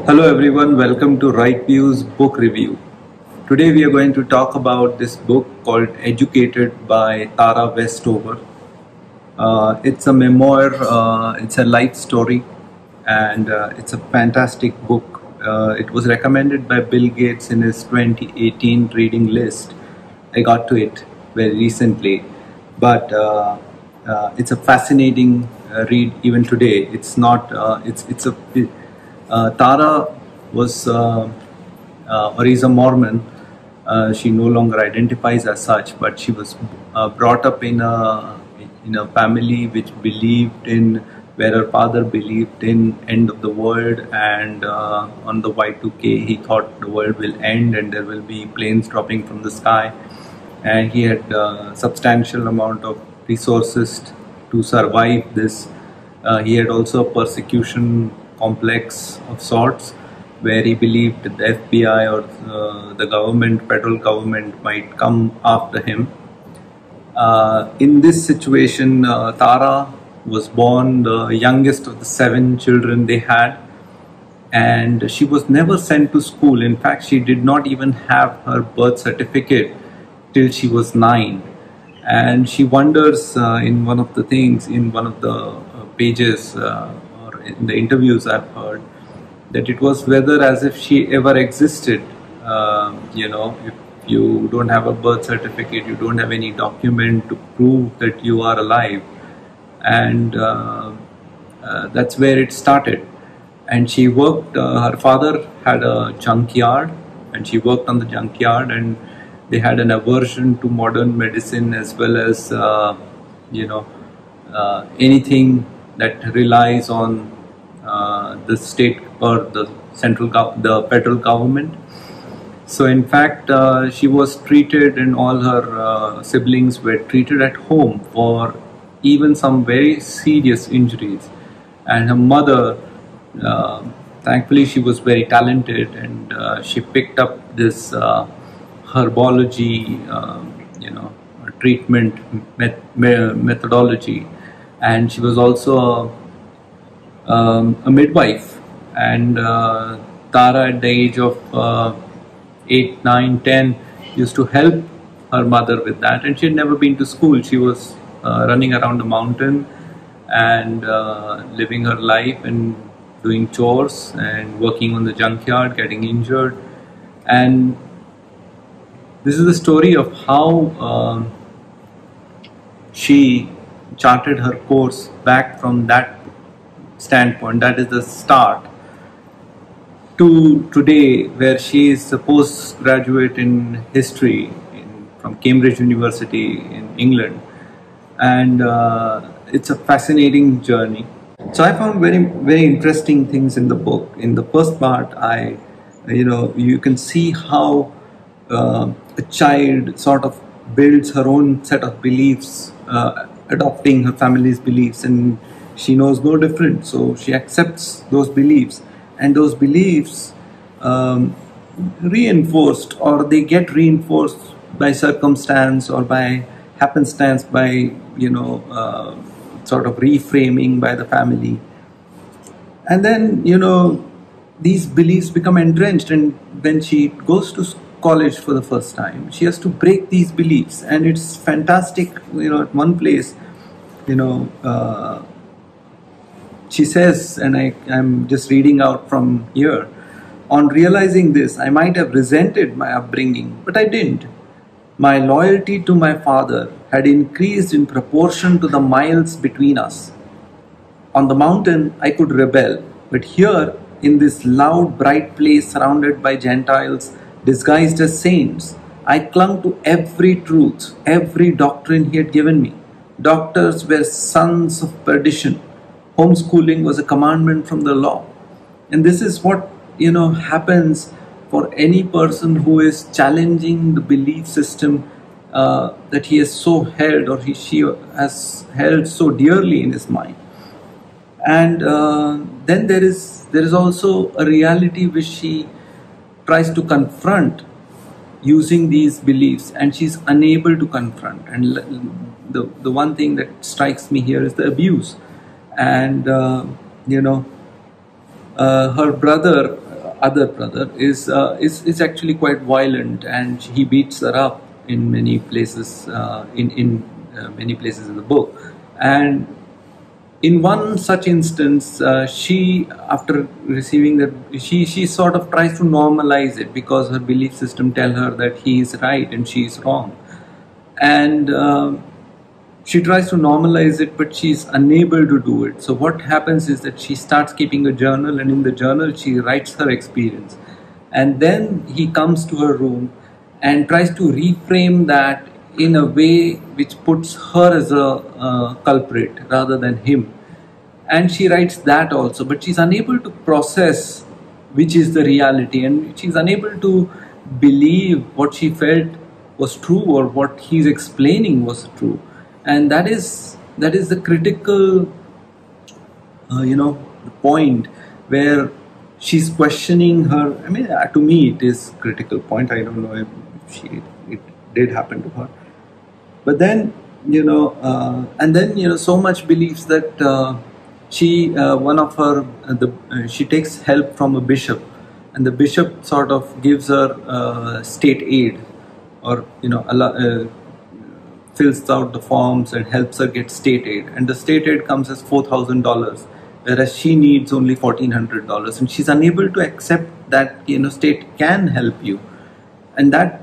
Hello everyone, welcome to Right Views Book Review. Today we are going to talk about this book called Educated by Tara Westover. It's a memoir, it's a life story, and it's a fantastic book. It was recommended by Bill Gates in his 2018 reading list. I got to it very recently, but it's a fascinating read even today. It's not, Tara was or is a Mormon. She no longer identifies as such, but she was brought up in a family which believed in, where her father believed in end of the world, and on the Y2K he thought the world will end and there will be planes dropping from the sky, and he had substantial amount of resources to survive this. He had also a persecution complex of sorts, where he believed that the FBI or the government, federal government, might come after him. In this situation, Tara was born the youngest of the 7 children they had, and she was never sent to school. In fact, she did not even have her birth certificate till she was 9. And she wonders in one of the things, in one of the pages or in the interviews I've heard, that it was whether as if she ever existed. If you don't have a birth certificate, you don't have any document to prove that you are alive. And that's where it started. And she worked, her father had a junkyard, and she worked on the junkyard, and they had an aversion to modern medicine, as well as anything that relies on the state or the the federal government. So in fact, she was treated, and all her siblings were treated at home for even some very serious injuries. And her mother, thankfully she was very talented, and she picked up this herbology, treatment methodology, and she was also a midwife. And Tara, at the age of 8, 9, 10, used to help her mother with that, and she had never been to school. She was running around the mountain and living her life and doing chores and working on the junkyard, getting injured. And this is the story of how she charted her course back from that standpoint. That is the start, to today, where she is a postgraduate in history from Cambridge University in England. And it's a fascinating journey. So I found very interesting things in the book. In the first part, you can see how a child sort of builds her own set of beliefs, adopting her family's beliefs, and she knows no different, so she accepts those beliefs, and those beliefs reinforced, or they get reinforced by circumstance or by happenstance, by sort of reframing by the family. And then these beliefs become entrenched, and when she goes to college for the first time, she has to break these beliefs. And it's fantastic. At one place, she says, and I'm just reading out from here: "On realizing this, I might have resented my upbringing, but I didn't. My loyalty to my father had increased in proportion to the miles between us. On the mountain, I could rebel, but here, in this loud, bright place surrounded by Gentiles disguised as saints, I clung to every truth, every doctrine he had given me. Doctors were sons of perdition. Homeschooling was a commandment from the law." And this is what happens for any person who is challenging the belief system that he has so held, or she has held so dearly in his mind. And then there is also a reality which she tries to confront using these beliefs, and she's unable to confront. And the one thing that strikes me here is the abuse. And her brother other brother is actually quite violent, and he beats her up in many places in many places in the book. And in one such instance, she, after receiving that, she sort of tries to normalize it, because her belief system tell her that he is right and she is wrong. And she tries to normalize it, but she's unable to do it. So what happens is that she starts keeping a journal, and in the journal she writes her experience. And then he comes to her room and tries to reframe that in a way which puts her as a culprit rather than him. And she writes that also, but she's unable to process which is the reality, and she's unable to believe what she felt was true or what he's explaining was true. And that is the critical the point where she's questioning her. I mean, to me it is critical point. I don't know if it did happen to her, but then and then so much believes that she one of her she takes help from a bishop, and the bishop sort of gives her state aid, or fills out the forms and helps her get state aid, and the state aid comes as $4,000, whereas she needs only $1,400, and she's unable to accept that state can help you, and that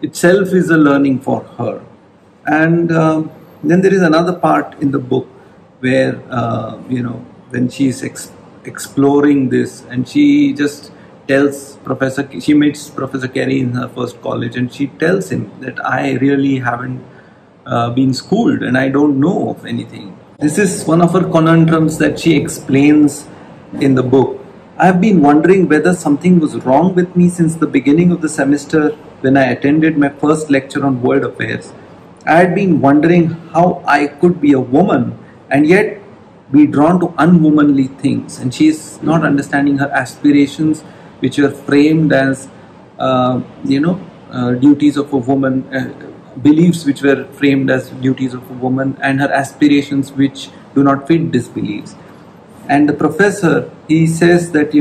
itself is a learning for her. And then there is another part in the book where when she's exploring this, and she just tells she meets Professor Carey in her first college, and she tells him that I really haven't been schooled and I don't know of anything. This is one of her conundrums that she explains in the book. I have been wondering whether something was wrong with me since the beginning of the semester when I attended my first lecture on world affairs. I had been wondering how I could be a woman and yet be drawn to unwomanly things. And she is not understanding her aspirations, which are framed as duties of a woman, beliefs which were framed as duties of a woman, and her aspirations which do not fit these beliefs. And the professor, he says that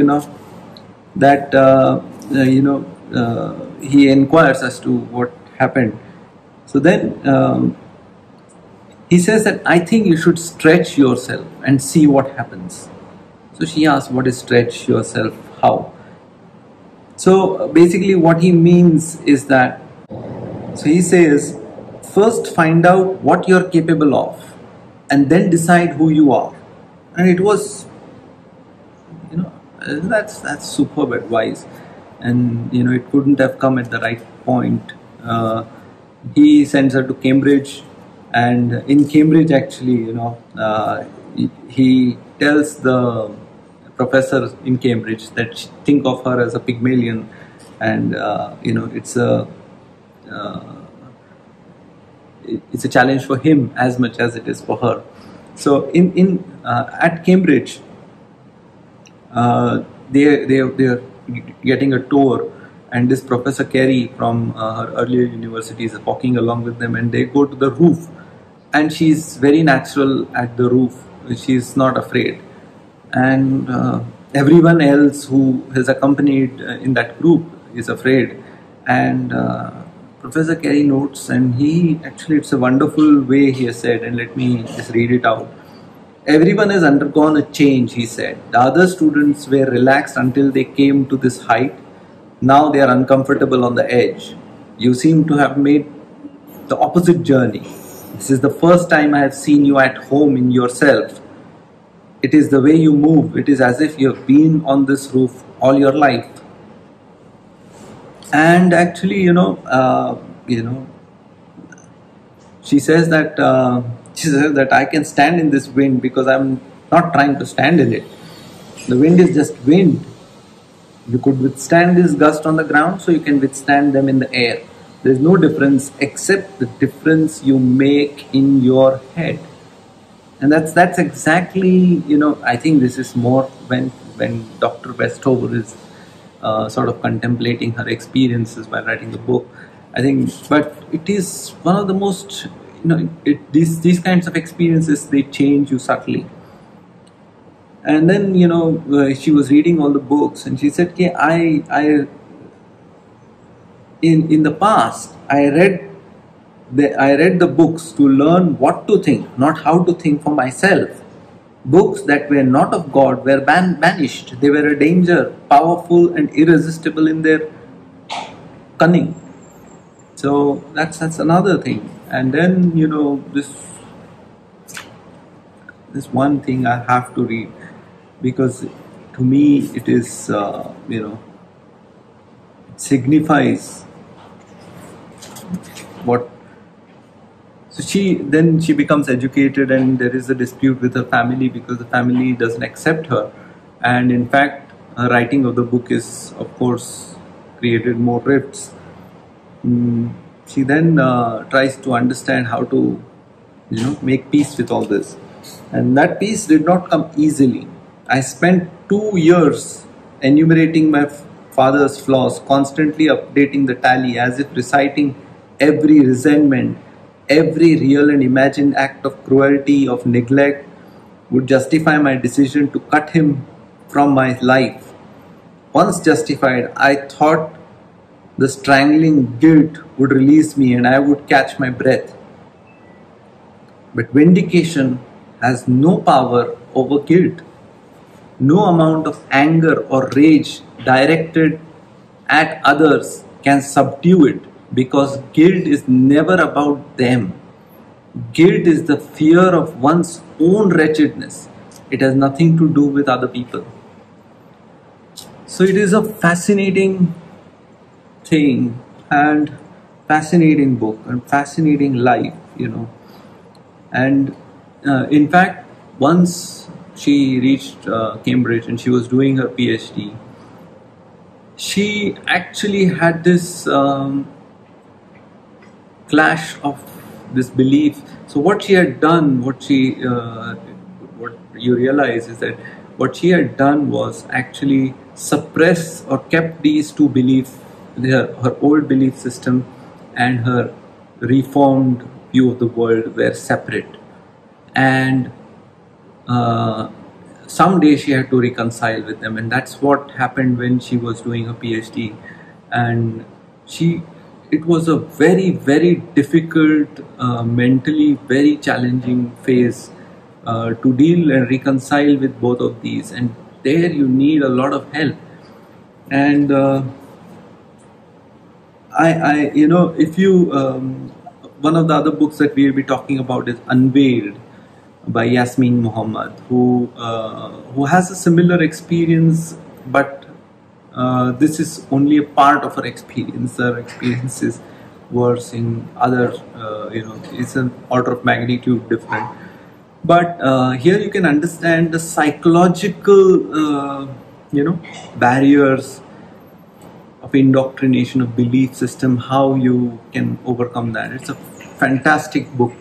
he inquires as to what happened. So then he says that I think you should stretch yourself and see what happens. So she asks, what is stretch yourself? How? So basically what he means is that, so he says, first find out what you're capable of and then decide who you are. And it was, that's superb advice. And it couldn't have come at the right point. He sends her to Cambridge, and in Cambridge actually, he tells the professor in Cambridge that think of her as a Pygmalion, and it's a challenge for him as much as it is for her. So at Cambridge, they're getting a tour, and this Professor Carey from her earlier universities is walking along with them, and they go to the roof, and she's very natural at the roof. She's not afraid, and everyone else who has accompanied in that group is afraid. And Professor Carey notes, and it's a wonderful way he has said, and let me just read it out. Everyone has undergone a change, he said. The other students were relaxed until they came to this height. Now they are uncomfortable on the edge. You seem to have made the opposite journey. This is the first time I have seen you at home in yourself. It is the way you move. It is as if you have been on this roof all your life. And actually, she says that I can stand in this wind because I'm not trying to stand in it. The wind is just wind. You could withstand this gust on the ground, so you can withstand them in the air. There's no difference except the difference you make in your head. And that's exactly, I think this is more when Dr. Westover is sort of contemplating her experiences while writing the book. I think, but it is one of the most, these kinds of experiences, they change you subtly. And then, she was reading all the books, and she said, "Okay, in the past, I read the books to learn what to think, not how to think for myself. Books that were not of God were banished. They were a danger, powerful and irresistible in their cunning." So that's another thing. And then, this one thing I have to read, because to me it is, it signifies what. So she becomes educated, and there is a dispute with her family because the family doesn't accept her. And in fact, her writing of the book is, of course, created more rifts. She then tries to understand how to, make peace with all this. And that peace did not come easily. I spent 2 years enumerating my father's flaws, constantly updating the tally as if reciting every resentment, every real and imagined act of cruelty, of neglect would justify my decision to cut him from my life. Once justified, I thought the strangling guilt would release me and I would catch my breath. But vindication has no power over guilt. No amount of anger or rage directed at others can subdue it, because guilt is never about them. Guilt is the fear of one's own wretchedness. It has nothing to do with other people. So it is a fascinating thing, and fascinating book, and fascinating life, And in fact, once she reached Cambridge and she was doing her PhD, she actually had this clash of this belief. So what she had done, what you realize is that what she had done was actually suppress or kept these two beliefs, her old belief system and her reformed view of the world were separate. And someday she had to reconcile with them, and that's what happened when she was doing her PhD. And it was a very, very difficult, mentally very challenging phase to deal and reconcile with both of these, and there you need a lot of help. And if you one of the other books that we will be talking about is Unveiled by Yasmin Mohammed, who has a similar experience, but this is only a part of her experience. Her experience is worse in other, it's an order of magnitude different. But here you can understand the psychological, barriers of indoctrination of belief system, how you can overcome that. It's a fantastic book.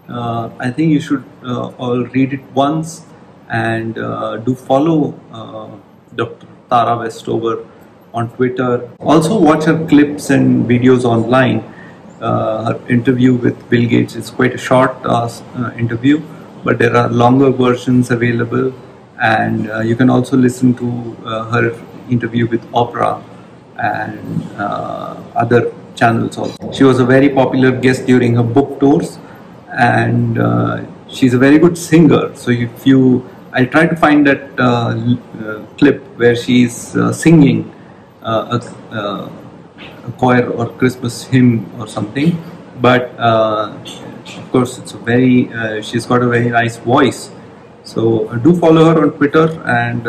I think you should all read it once, and do follow Dr. Tara Westover on Twitter. Also watch her clips and videos online. Her interview with Bill Gates is quite a short interview, but there are longer versions available, and you can also listen to her interview with Oprah and other channels also. She was a very popular guest during her book tours, and she's a very good singer. So I'll try to find that clip where she's singing a choir or Christmas hymn or something. But of course, she's got a very nice voice. So do follow her on Twitter and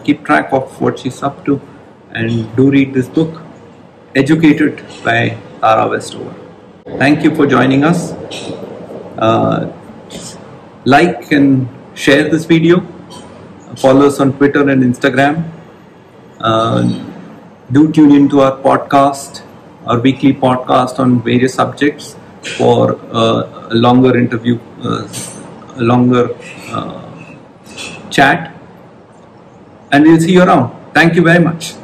keep track of what she's up to, and do read this book, Educated by Tara Westover. Thank you for joining us. Like and share this video. Follow us on Twitter and Instagram. Do tune into our podcast, our weekly podcast on various subjects for a longer interview, a longer chat. And we'll see you around. Thank you very much.